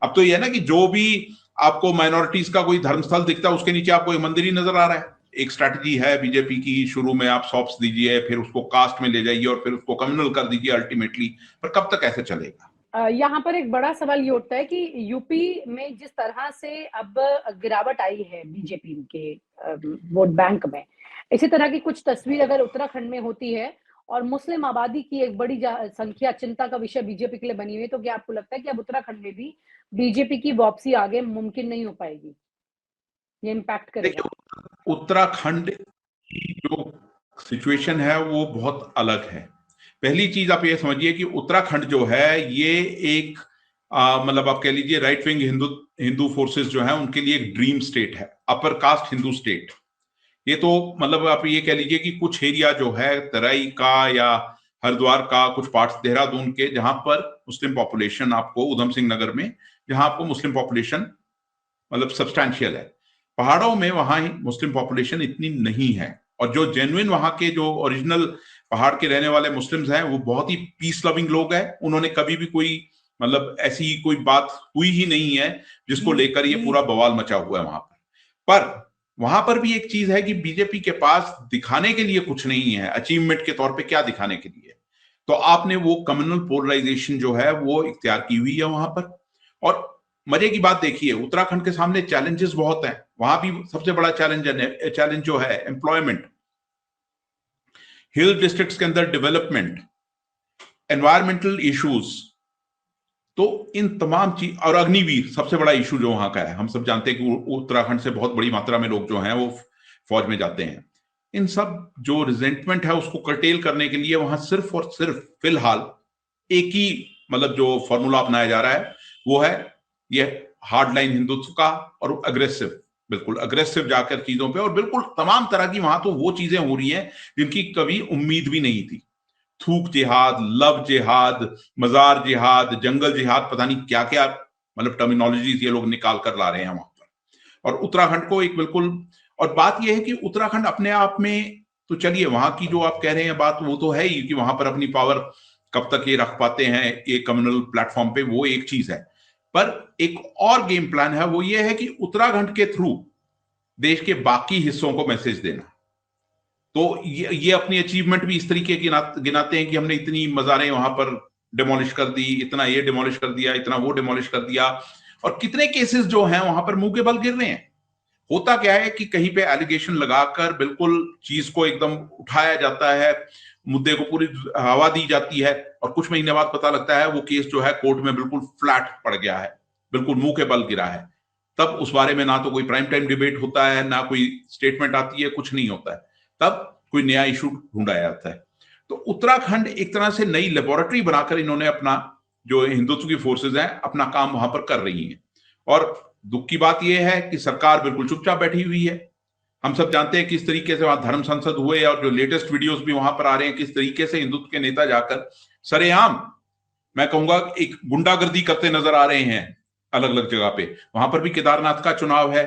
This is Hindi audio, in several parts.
अब तो ये है ना कि जो भी आपको माइनॉरिटीज का कोई धर्मस्थल दिखता है उसके नीचे आपको एक मंदिर ही नजर आ रहा है। एक स्ट्रैटेजी है बीजेपी की, शुरू में आप सॉप्स दीजिए, फिर उसको कास्ट में ले जाइए और फिर उसको कम्युनल कर दीजिए अल्टीमेटली, पर कब तक ऐसे चलेगा? यहाँ पर एक बड़ा सवाल ये उठता है कि यूपी में जिस तरह से अब गिरावट आई है बीजेपी के वोट बैंक में, इसी तरह की कुछ तस्वीर अगर उत्तराखंड में होती है और मुस्लिम आबादी की एक बड़ी संख्या चिंता का विषय बीजेपी के लिए बनी हुई है, तो क्या आपको लगता है कि अब उत्तराखंड में भी बीजेपी की वापसी आगे मुमकिन नहीं हो पाएगी? ये इम्पैक्ट करेगा? देखिए, उत्तराखंड की जो सिचुएशन है वो बहुत अलग है। पहली चीज आप ये समझिए कि उत्तराखंड जो है ये एक मतलब आप कह लीजिए right wing Hindu Hindu forces जो है उनके लिए एक ड्रीम स्टेट है, अपर कास्ट हिंदू स्टेट। ये तो मतलब आप ये कह लीजिए कि कुछ एरिया जो है तराई का या हरिद्वार का, कुछ पार्ट्स देहरादून के, जहां पर मुस्लिम पॉपुलेशन आपको, उधम सिंह नगर में जहां आपको मुस्लिम पॉपुलेशन मतलब सब्सटैंशियल है। पहाड़ों में वहां मुस्लिम पॉपुलेशन इतनी नहीं है, और जो जेन्युइन वहां के जो ओरिजिनल पहाड़ के रहने वाले मुस्लिम्स हैं वो बहुत ही पीस लविंग लोग हैं। उन्होंने कभी भी कोई मतलब ऐसी कोई बात हुई ही नहीं है जिसको लेकर ये पूरा बवाल मचा हुआ है वहां पर वहां पर भी एक चीज है कि बीजेपी के पास दिखाने के लिए कुछ नहीं है, अचीवमेंट के तौर पे क्या दिखाने के लिए। तो आपने वो कम्युनल पोलराइजेशन जो है वो इख्तियार की हुई है वहां पर। और मजे की बात देखिए, उत्तराखंड के सामने चैलेंजेस बहुत हैं। वहां भी सबसे बड़ा चैलेंज जो है एम्प्लॉयमेंट, हिल डिस्ट्रिक्ट्स के अंदर डेवलपमेंट, एनवायरमेंटल इश्यूज। तो इन तमाम चीज, और अग्निवीर सबसे बड़ा इशू जो वहां का है। हम सब जानते हैं कि उत्तराखंड से बहुत बड़ी मात्रा में लोग जो हैं वो फौज में जाते हैं। इन सब जो रिजेंटमेंट है उसको कर्टेल करने के लिए वहां सिर्फ और सिर्फ फिलहाल एक ही मतलब जो फॉर्मूला अपनाया जा रहा है वो है ये हार्ड लाइन हिंदुत्व का, और अग्रेसिव, बिल्कुल अग्रेसिव जाकर चीजों पे, और बिल्कुल तमाम तरह की वहां तो वो चीजें हो रही हैं जिनकी कभी उम्मीद भी नहीं थी। थूक जिहाद, लव जिहाद, मजार जिहाद, जंगल जिहाद, पता नहीं क्या क्या मतलब टर्मिनोलॉजीज ये लोग निकाल कर ला रहे हैं वहां पर। और उत्तराखंड को एक बिल्कुल, और बात यह है कि उत्तराखंड अपने आप में तो चलिए, वहां की जो आप कह रहे हैं बात वो तो है ही कि वहां पर अपनी पावर कब तक ये रख पाते हैं एक कम्युनल प्लेटफॉर्म पे, वो एक चीज है। पर एक और गेम प्लान है, वो ये है कि उत्तराखंड के थ्रू देश के बाकी हिस्सों को मैसेज देना। तो ये अपनी अचीवमेंट भी इस तरीके की गिनाते हैं कि हमने इतनी मज़ारें वहां पर डिमोलिश कर दी, इतना ये डिमोलिश कर दिया, इतना वो डिमोलिश कर दिया। और कितने केसेस जो हैं वहां पर मुंह के बल गिर रहे हैं। होता क्या है कि कहीं पे एलिगेशन लगाकर बिल्कुल चीज को एकदम उठाया जाता है, मुद्दे को पूरी हवा दी जाती है, और कुछ महीने बाद पता लगता है वो केस जो है कोर्ट में बिल्कुल फ्लैट पड़ गया है, बिल्कुल मुंह के बल गिरा है। तब उस बारे में ना तो कोई प्राइम टाइम डिबेट होता है, ना कोई स्टेटमेंट आती है, कुछ नहीं होता है। तब कोई नया इशू ढूंढा जाता है। तो उत्तराखंड एक तरह से नई लेबोरेटरी बनाकर इन्होंने अपना जो हिंदुत्व की फोर्सेज हैं अपना काम वहां पर कर रही हैं। और दुख की बात यह है कि सरकार बिल्कुल चुपचाप बैठी हुई है। हम सब जानते हैं किस तरीके से वहां धर्म संसद हुए, और जो लेटेस्ट वीडियोस भी वहां पर आ रहे हैं किस तरीके से हिंदुत्व के नेता जाकर सरेआम, मैं कहूंगा एक गुंडागर्दी करते नजर आ रहे हैं अलग अलग जगह पे। वहां पर भी केदारनाथ का चुनाव है,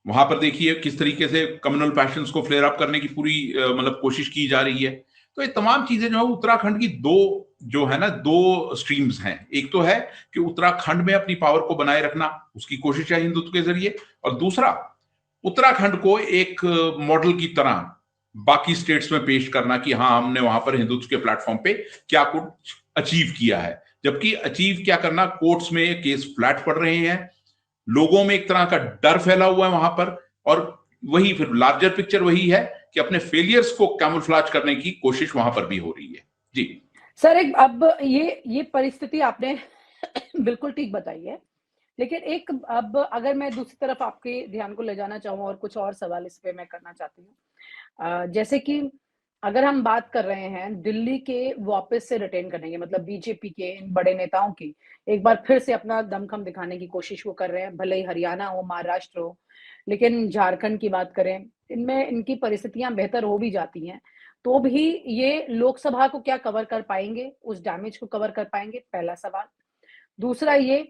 वहां पर देखिए किस तरीके से कम्युनल पैशंस को फ्लेयर अप करने की पूरी मतलब कोशिश की जा रही है। तो ये तमाम चीजें जो है उत्तराखंड की दो जो है ना, दो स्ट्रीम्स हैं। एक तो है कि उत्तराखंड में अपनी पावर को बनाए रखना, उसकी कोशिश है हिंदुत्व के जरिए, और दूसरा उत्तराखंड को एक मॉडल की तरह बाकी स्टेट्स में पेश करना कि हाँ हमने वहां पर हिंदुत्व के प्लेटफॉर्म पे क्या कुछ अचीव किया है। जबकि अचीव क्या करना, कोर्ट्स में केस फ्लैट पड़ रहे हैं, लोगों में एक तरह का डर फैला हुआ है वहां पर, और वही फिर लार्जर पिक्चर वही है कि अपने फेलियर्स को कैमोफ्लेज करने की कोशिश वहां पर भी हो रही है। जी सर, एक अब ये परिस्थिति आपने बिल्कुल ठीक बताई है, लेकिन एक अब अगर मैं दूसरी तरफ आपके ध्यान को ले जाना चाहूँ और कुछ और सवाल इस पे मैं करना चाहती हूँ। जैसे कि अगर हम बात कर रहे हैं दिल्ली के वापस से रिटेन करने की, मतलब बीजेपी के इन बड़े नेताओं की एक बार फिर से अपना दमखम दिखाने की कोशिश वो कर रहे हैं, भले ही हरियाणा हो, महाराष्ट्र हो, लेकिन झारखंड की बात करें, इनमें इनकी परिस्थितियां बेहतर हो भी जाती हैं, तो भी ये लोकसभा को क्या कवर कर पाएंगे, उस डैमेज को कवर कर पाएंगे? पहला सवाल। दूसरा ये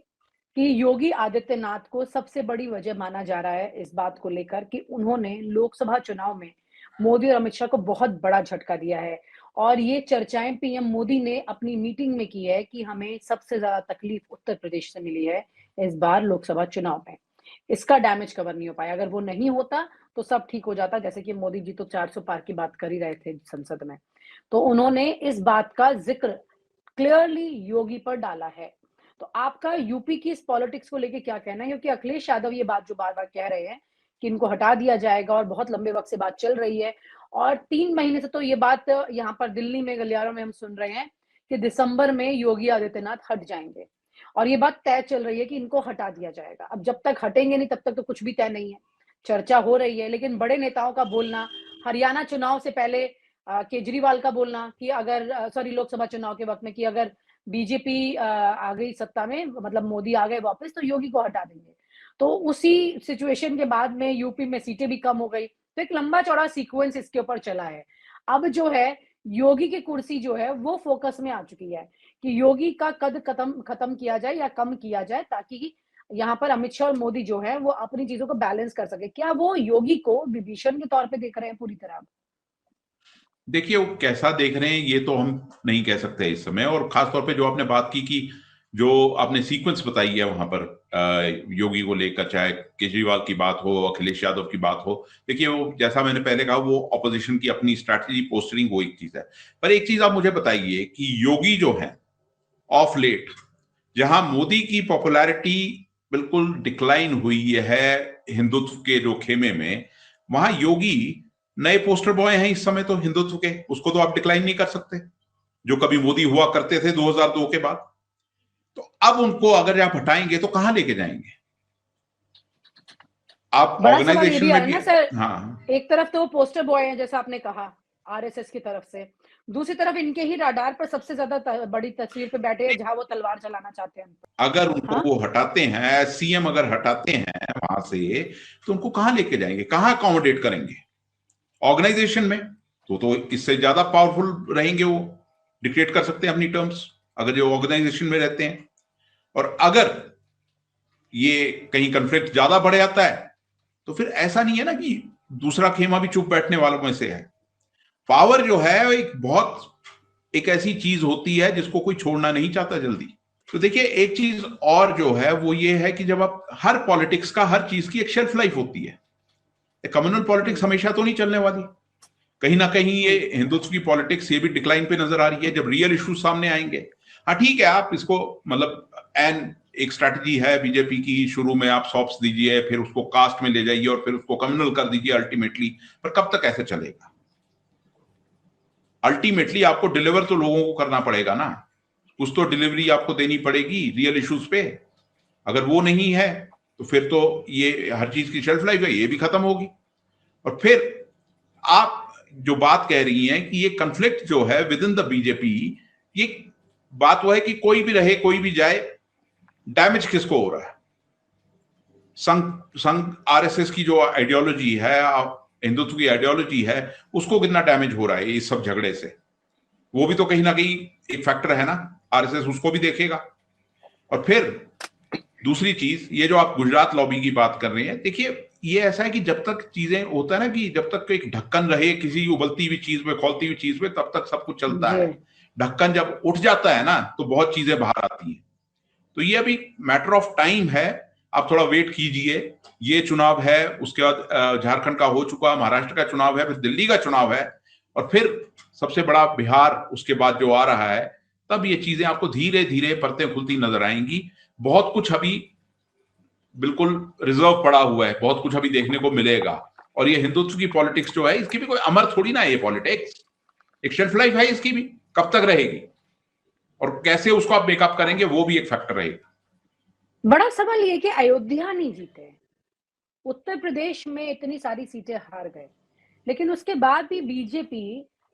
कि योगी आदित्यनाथ को सबसे बड़ी वजह माना जा रहा है इस बात को लेकर कि उन्होंने लोकसभा चुनाव में मोदी और अमित शाह को बहुत बड़ा झटका दिया है, और ये चर्चाएं पीएम मोदी ने अपनी मीटिंग में की है कि हमें सबसे ज्यादा तकलीफ उत्तर प्रदेश से मिली है, इस बार लोकसभा चुनाव में। इसका डैमेज कवर नहीं हो पाया। अगर वो नहीं होता तो सब ठीक हो जाता, जैसे कि मोदी जी तो 400 पार की बात कर ही रहे थे संसद में। तो उन्होंने इस बात का ज़िक्र क्लियरली योगी पर डाला है। तो आपका यूपी की इस पॉलिटिक्स को लेके क्या कहना है? क्योंकि अखिलेश यादव ये बात जो बार-बार कह रहे हैं कि इनको हटा दिया जाएगा और बहुत लंबे वक़्त से बात चल रही है और 3 महीने से तो ये बात यहाँ पर दिल्ली में गलियारों में हम सुन रहे हैं कि दिसंबर में योगी आदित्यनाथ हट जाएँगे और ये बात तय चल रही है कि इनको हटा दिया जाएगा। अब जब तक हटेंगे नहीं तब तक तो कुछ भी तय नहीं है। चर्चा हो रही है, लेकिन बड़े नेताओं का बोलना, हरियाणा चुनाव से पहले केजरीवाल का बोलना कि अगर लोकसभा चुनाव के वक़्त में कि अगर बीजेपी आ गई सत्ता में, मतलब मोदी आ गए वापस तो योगी को हटा देंगे। तो उसी सिचुएशन के बाद में यूपी में सीटें भी कम हो गई। तो एक लंबा-चौड़ा सीक्वेंस इसके ऊपर चला है। अब जो है योगी की कुर्सी जो है वो फ़ोकस में आ चुकी है कि योगी का कद खत्म किया जाए या कम किया जाए ताकि यहाँ पर अमित शाह और मोदी जो है वो अपनी चीज़ों को बैलेंस कर सके। क्या वो योगी को विभीषण के तौर पे देख रहे हैं पूरी तरह? देखिए, वो कैसा देख रहे हैं ये तो हम नहीं कह सकते इस समय। और खास तौर पे जो आपने बात की कि जो आपने सीक्वेंस बताई है वहां पर योगी को लेकर, चाहे केजरीवाल की बात हो, अखिलेश यादव की बात हो, देखिए वो जैसा मैंने पहले कहा वो ऑपोजिशन की अपनी स्ट्रैटेजी पोस्टरिंग वो एक चीज है। पर एक चीज आप मुझे बताइए कि योगी जो है ऑफ लेट, जहां मोदी की पॉपुलैरिटी बिल्कुल डिक्लाइन हुई है हिंदुत्व के जो खेमे में, वहां योगी नए पोस्टर बॉय हैं इस समय तो हिंदुत्व के, उसको तो आप डिक्लाइन नहीं कर सकते, जो कभी मोदी हुआ करते थे 2002 के बाद। तो अब उनको अगर आप हटाएंगे तो कहां लेके जाएंगे आप? बड़ा सवाल ये ऑर्गेनाइजेशन भी आ में रहा है भी। ना सर, हाँ, एक तरफ तो वो पोस्टर बॉय हैं जैसा आपने कहा आरएसएस की तरफ से, दूसरी तरफ इनके ही राडार पर सबसे ज्यादा बड़ी तस्वीर पे बैठे हैं जहां वो तलवार चलाना चाहते हैं। अगर उनको हाँ, वो हटाते हैं, सीएम अगर हटाते हैं वहां से, तो उनको कहां लेके जाएंगे, कहां अकोमोडेट करेंगे? ऑर्गेनाइजेशन में तो इससे ज्यादा पावरफुल रहेंगे, वो डिक्टेट कर सकते हैं अपनी टर्म्स अगर जो ऑर्गेनाइजेशन में रहते हैं। और अगर ये कहीं कंफ्लिक्ट ज्यादा बढ़ जाता है तो फिर ऐसा नहीं है ना कि दूसरा खेमा भी चुप बैठने वालों में से है। पावर जो है एक ऐसी चीज होती है जिसको कोई छोड़ना नहीं चाहता जल्दी। तो देखिए, एक चीज और जो है वो ये है कि जब आप हर पॉलिटिक्स का, हर चीज की एक शेल्फ लाइफ होती है। कम्युनल पॉलिटिक्स हमेशा तो नहीं चलने वाली। कहीं ना कहीं ये हिंदुत्व की पॉलिटिक्स ये भी डिक्लाइन पे नजर आ रही है जब रियल इश्यूज सामने आएंगे। हाँ ठीक है, आप इसको मतलब एन एक स्ट्रैटेजी है बीजेपी की, शुरू में आप सॉफ्ट दीजिए, फिर उसको कास्ट में ले जाइए और फिर उसको कम्युनल कर दीजिए अल्टीमेटली। पर कब तक ऐसे चलेगा? अल्टीमेटली आपको डिलीवर तो लोगों को करना पड़ेगा ना, कुछ तो डिलीवरी आपको देनी पड़ेगी रियल इश्यूज पे। अगर वो नहीं है तो फिर तो ये हर चीज की शेल्फ लाइफ है ये भी खत्म होगी। और फिर आप जो बात कह रही हैं कि ये कन्फ्लिक्ट जो है विद इन द बीजेपी, ये बात वो है कि कोई भी रहे कोई भी जाए, डैमेज किसको हो रहा है? संघ आरएसएस की जो आइडियोलॉजी है, हिंदुत्व की आइडियोलॉजी है, उसको कितना डैमेज हो रहा है इस सब झगड़े से? वो भी तो कहीं ना कहीं एक फैक्टर है ना, आरएसएस उसको भी देखेगा। और फिर दूसरी चीज, ये जो आप गुजरात लॉबी की बात कर रहे हैं, देखिए ये ऐसा है कि जब तक चीजें होता है ना कि जब तक एक ढक्कन रहे किसी उबलती हुई चीज में, खौलती हुई चीज में, तब तक सब कुछ चलता है। ढक्कन जब उठ जाता है ना तो बहुत चीजें बाहर आती हैं। तो ये अभी मैटर ऑफ टाइम है, आप थोड़ा वेट कीजिए। ये चुनाव है, उसके बाद झारखंड का हो चुका, महाराष्ट्र का चुनाव है, फिर दिल्ली का चुनाव है, और फिर सबसे बड़ा बिहार उसके बाद जो आ रहा है। तब ये चीजें आपको धीरे धीरे परतें खुलती नजर आएंगी। बहुत कुछ अभी बिल्कुल रिजर्व पड़ा हुआ है, बहुत कुछ अभी देखने को मिलेगा। और ये हिंदुत्व की पॉलिटिक्स जो है, इसकी भी कोई अमर थोड़ी ना है ये पॉलिटिक्स, एक शेल्फ लाइफ है इसकी भी, कब तक रहेगी और कैसे उसको आप मेकअप करेंगे वो भी एक फैक्टर रहेगा। बड़ा सवाल ये कि अयोध्या नहीं जीते, उत्तर प्रदेश में इतनी सारी सीटें हार गए, लेकिन उसके बाद भी बीजेपी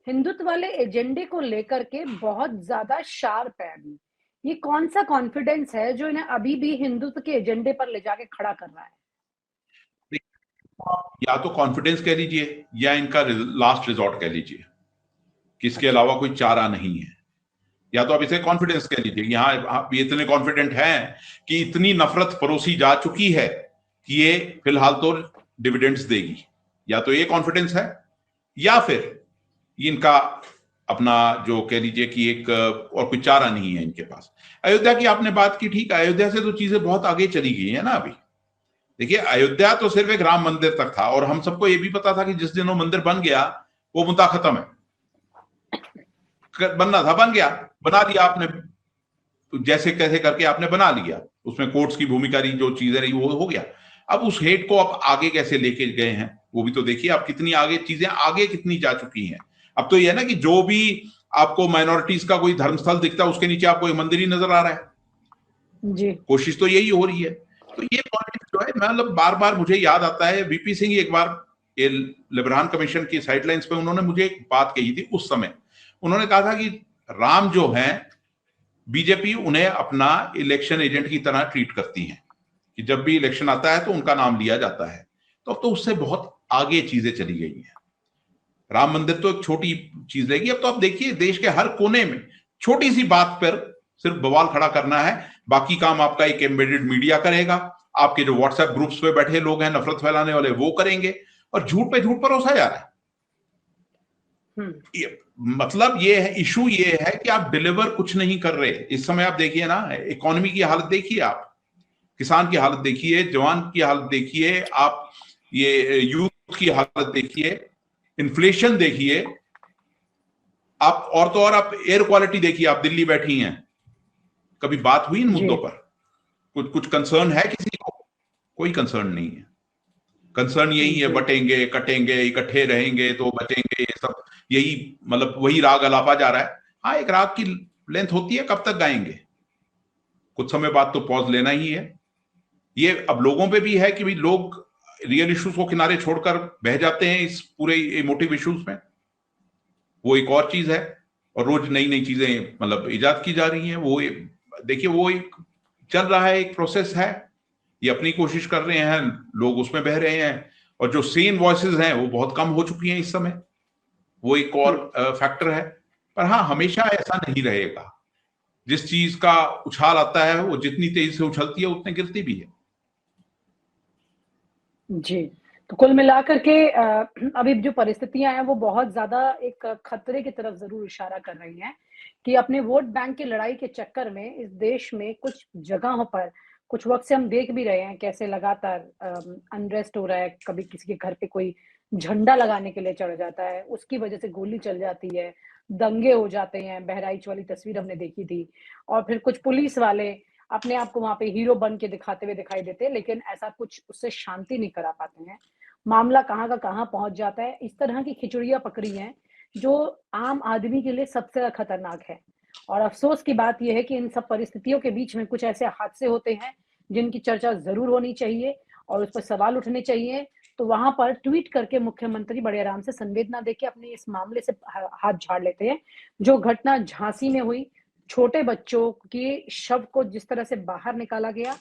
हिंदुत्व वाले एजेंडे को लेकर के बहुत ज्यादा शार्प है। अभी ये कौन सा कॉन्फिडेंस है जो इन्हें अभी भी हिंदुत्व के एजेंडे पर ले जाके खड़ा कर रहा है? या तो कॉन्फिडेंस कह लीजिए या इनका लास्ट रिजॉर्ट कह लीजिए, किसके अलावा कोई चारा नहीं है। या तो आप इसे कॉन्फिडेंस कह लीजिए, यहाँ आप ये इतने कॉन्फिडेंट हैं कि इतनी नफरत परोसी जा चुकी है कि ये फिलहाल तो डिविडेंड्स देगी। या तो ये कॉन्फिडेंस है, या फिर इनका अपना जो कह लीजिए कि एक और कोई चारा नहीं है इनके पास। अयोध्या की आपने बात की, ठीक है, अयोध्या से तो चीजें बहुत आगे चली गई है ना अभी। देखिए अयोध्या तो सिर्फ एक राम मंदिर तक था, और हम सबको ये भी पता था कि जिस दिन वो मंदिर बन गया वो मुद्दा खत्म है, बनना था बन गया, बना लिया आपने, जैसे कैसे करके आपने बना लिया, उसमें कोर्ट्स की भूमिका रही, जो चीजें रही वो हो गया। अब उस हेट को आप आगे कैसे लेके गए हैं वो भी तो देखिए, आप कितनी आगे चीजें आगे कितनी जा चुकी हैं। अब तो ये है ना कि जो भी आपको माइनॉरिटीज का कोई धर्मस्थल दिखता है उसके नीचे आपको एक मंदिर ही नजर आ रहा है जी। कोशिश तो यही हो रही है। तो ये पॉलिटिक्स जो है, मतलब बार बार मुझे याद आता है वीपी सिंह एक बार ये लिबरान कमीशन की साइडलाइंस पे उन्होंने मुझे एक बात कही थी उस समय। उन्होंने कहा था कि राम जो है बीजेपी उन्हें अपना इलेक्शन एजेंट की तरह ट्रीट करती है, कि जब भी इलेक्शन आता है तो उनका नाम लिया जाता है। तो अब तो उससे बहुत आगे चीजें चली गई हैं। राम मंदिर तो एक छोटी चीज रहेगी, अब तो आप देखिए देश के हर कोने में छोटी सी बात पर सिर्फ बवाल खड़ा करना है, बाकी काम आपका एक एम्बेडेड मीडिया करेगा, आपके जो व्हाट्सएप ग्रुप्स पे बैठे लोग हैं नफरत फैलाने वाले वो करेंगे, और झूठ पे झूठ परोसा जा रहा है। मतलब ये है, इशू ये है कि आप डिलीवर कुछ नहीं कर रहे। इस समय आप देखिए ना, इकोनॉमी की हालत देखिए, आप किसान की हालत देखिए, जवान की हालत देखिए, आप ये यूथ की हालत देखिए, इन्फ्लेशन देखिए आप, और तो और आप एयर क्वालिटी देखिए। आप दिल्ली बैठी हैं, कभी बात हुई इन मुद्दों पर? कुछ कंसर्न है किसी को? कोई कंसर्न नहीं है। कंसर्न यही है, बटेंगे कटेंगे इकट्ठे रहेंगे तो बचेंगे, ये सब यही, मतलब वही राग अलापा जा रहा है। हाँ, एक राग की लेंथ होती है, कब तक गाएंगे? कुछ समय बाद तो पॉज लेना ही है। ये अब लोगों पे भी है कि भाई लोग रियल इश्यूज को किनारे छोड़कर बह जाते हैं इस पूरे इमोटिव इश्यूज में, वो एक और चीज है। और रोज नई नई चीजें मतलब इजाद की जा रही हैं। वो देखिए वो एक चल रहा है, एक प्रोसेस है, ये अपनी कोशिश कर रहे हैं, लोग उसमें बह रहे हैं, और जो सेन वॉइसेस हैं वो बहुत कम हो चुकी हैं इस समय, वो एक और फैक्टर है। पर हाँ, हमेशा ऐसा नहीं रहेगा। जिस चीज का उछाल आता है वो जितनी तेजी से उछलती है उतनी गिरती भी है। जी, तो कुल मिलाकर के अभी जो परिस्थितियां हैं वो बहुत ज्यादा एक खतरे की तरफ जरूर इशारा कर रही हैं कि अपने वोट बैंक की लड़ाई के चक्कर में इस देश में कुछ जगहों पर कुछ वक्त से हम देख भी रहे हैं कैसे लगातार अनरेस्ट हो रहा है। कभी किसी के घर पे कोई झंडा लगाने के लिए चढ़ जाता है, उसकी वजह से गोली चल जाती है, दंगे हो जाते हैं। बहराइच वाली तस्वीर हमने देखी थी। और फिर कुछ पुलिस वाले अपने आप को वहां पे हीरो बन के दिखाते हुए दिखाई देते हैं, लेकिन ऐसा कुछ उससे शांति नहीं करा पाते हैं। मामला कहाँ का कहाँ पहुंच जाता है। इस तरह की खिचड़ियां पकड़ी हैं जो आम आदमी के लिए सबसे ज्यादा खतरनाक है। और अफसोस की बात यह है कि इन सब परिस्थितियों के बीच में कुछ ऐसे हादसे होते हैं जिनकी चर्चा जरूर होनी चाहिए और उस पर सवाल उठने चाहिए। तो वहां पर ट्वीट करके मुख्यमंत्री बड़े आराम से संवेदना देके अपने इस मामले से हाथ झाड़ लेते हैं। जो घटना झांसी में हुई, छोटे बच्चों के शव को जिस तरह से बाहर निकाला गया,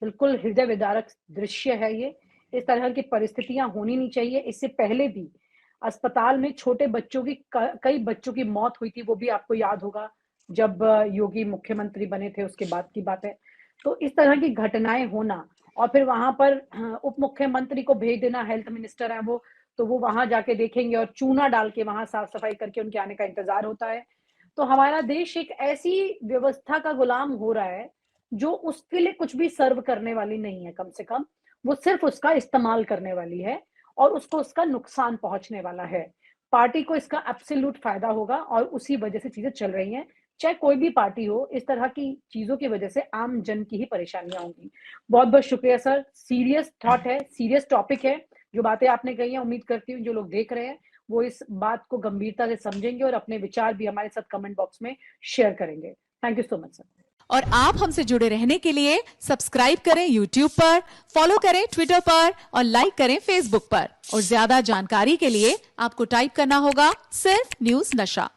बिल्कुल हृदय विदारक दृश्य है ये। इस तरह की परिस्थितियां होनी नहीं चाहिए। इससे पहले भी अस्पताल में छोटे बच्चों की कई बच्चों की मौत हुई थी, वो भी आपको याद होगा जब योगी मुख्यमंत्री बने थे उसके बाद की बात है। तो इस तरह की घटनाएं होना और फिर वहां पर उप मुख्यमंत्री को भेज देना, हेल्थ मिनिस्टर है वो, तो वो वहां जाके देखेंगे और चूना डाल के वहां साफ सफाई करके उनके आने का इंतजार होता है। तो हमारा देश एक ऐसी व्यवस्था का गुलाम हो रहा है जो उसके लिए कुछ भी सर्व करने वाली नहीं है। कम से कम वो सिर्फ उसका इस्तेमाल करने वाली है और उसको उसका नुकसान पहुंचने वाला है। पार्टी को इसका एब्सोल्यूट फायदा होगा और उसी वजह से चीजें चल रही हैं। चाहे कोई भी पार्टी हो, इस तरह की चीजों की वजह से आम जन की ही परेशानियां होंगी। बहुत बहुत शुक्रिया सर। सीरियस थॉट है, सीरियस टॉपिक है। जो बातें आपने कही हैं, उम्मीद करती हूँ जो लोग देख रहे हैं वो इस बात को गंभीरता से समझेंगे और अपने विचार भी हमारे साथ कमेंट बॉक्स में शेयर करेंगे। Thank you so much sir. और आप हमसे जुड़े रहने के लिए सब्सक्राइब करें YouTube पर, फॉलो करें Twitter पर और लाइक करें Facebook पर। और ज्यादा जानकारी के लिए आपको टाइप करना होगा सिर्फ न्यूज नशा।